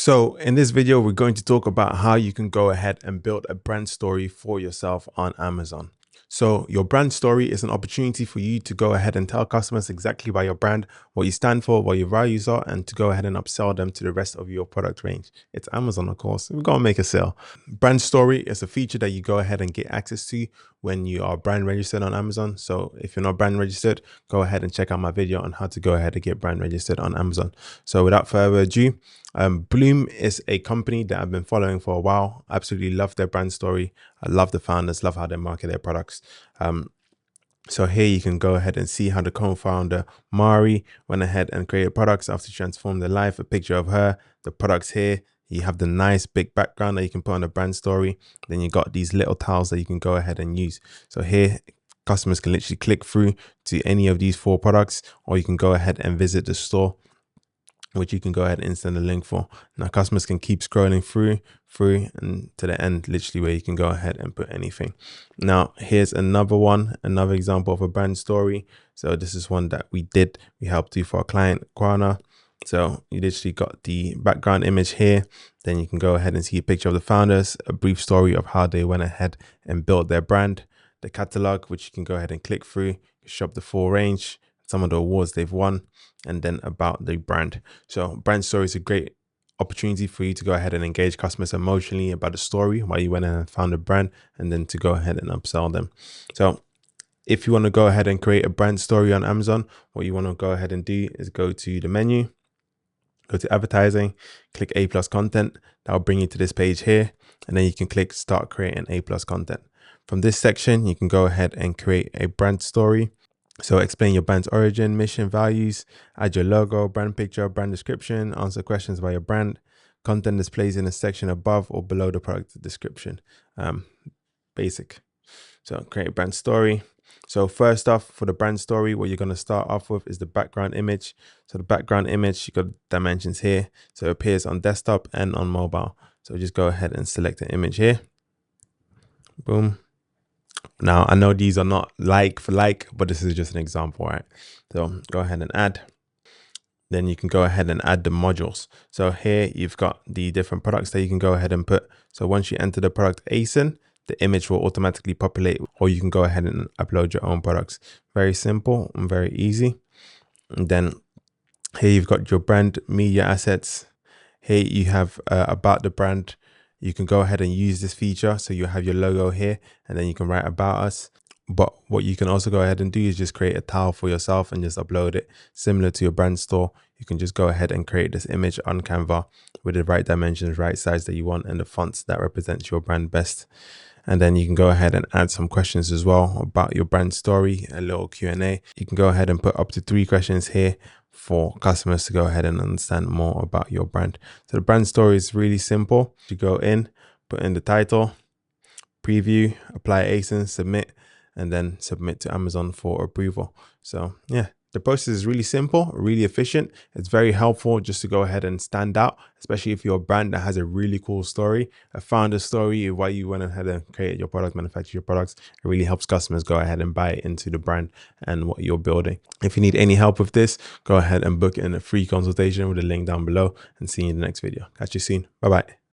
So in this video, we're going to talk about how you can go ahead and build a brand story for yourself on Amazon. So your brand story is an opportunity for you to go ahead and tell customers exactly about your brand, what you stand for, what your values are, and to go ahead and upsell them to the rest of your product range. It's Amazon, of course. We're going to make a sale. Brand story is a feature that you go ahead and get access to when you are brand registered on Amazon. So if you're not brand registered, go ahead and check out my video on how to go ahead and get brand registered on Amazon. So without further ado, Bloom is a company that I've been following for a while. Absolutely love their brand story. I love the founders, love how they market their products. So here you can go ahead and see how the co-founder Mari went ahead and created products after she transformed their life. A picture of her, the products here. You have the nice big background that you can put on the brand story. Then you got these little tiles that you can go ahead and use. So here, customers can literally click through to any of these 4 products, or you can go ahead and visit the store, which you can go ahead and send a link for. Now customers can keep scrolling through and to the end, literally where you can go ahead and put anything. Now here's another example of a brand story. So this is one that we helped do for a client, Quana. So you literally got the background image here. Then you can go ahead and see a picture of the founders, a brief story of how they went ahead and built their brand, the catalog, which you can go ahead and click through, shop the full range, some of the awards they've won, and then about the brand. So brand story is a great opportunity for you to go ahead and engage customers emotionally about the story, why you went and found a brand, and then to go ahead and upsell them. So if you want to go ahead and create a brand story on Amazon, what you want to go ahead and do is go to the menu, go to advertising, click A+ content. That'll bring you to this page here, and then you can click start creating A+ content. From this section, you can go ahead and create a brand story. So explain your brand's origin, mission, values, add your logo, brand picture, brand description, answer questions about your brand. Content displays in a section above or below the product description. Basic. So create a brand story. So first off, for the brand story, what you're going to start off with is the background image. So the background image, you got dimensions here. So it appears on desktop and on mobile. So just go ahead and select an image here. Boom. Now, I know these are not like for like, but this is just an example, right? So go ahead and add. Then you can go ahead and add the modules. So here you've got the different products that you can go ahead and put. So once you enter the product ASIN, the image will automatically populate, or you can go ahead and upload your own products. Very simple and very easy. And then here you've got your brand media assets. Here you have about the brand. You can go ahead and use this feature. So you have your logo here, and then you can write about us. But what you can also go ahead and do is just create a tile for yourself and just upload it. Similar to your brand store, you can just go ahead and create this image on Canva with the right dimensions, right size that you want, and the fonts that represents your brand best. And then you can go ahead and add some questions as well about your brand story, a little Q&A. You can go ahead and put up to 3 questions here for customers to go ahead and understand more about your brand. So the brand story is really simple. You go in, put in the title, preview, apply ASIN, submit, and then submit to Amazon for approval. So yeah, the process is really simple, really efficient. It's very helpful just to go ahead and stand out, especially if you're a brand that has a really cool story, a founder story, why you went ahead and create your product, manufacture your products. It really helps customers go ahead and buy into the brand and what you're building. If you need any help with this, go ahead and book in a free consultation with the link down below, and see you in the next video. Catch you soon. Bye-bye.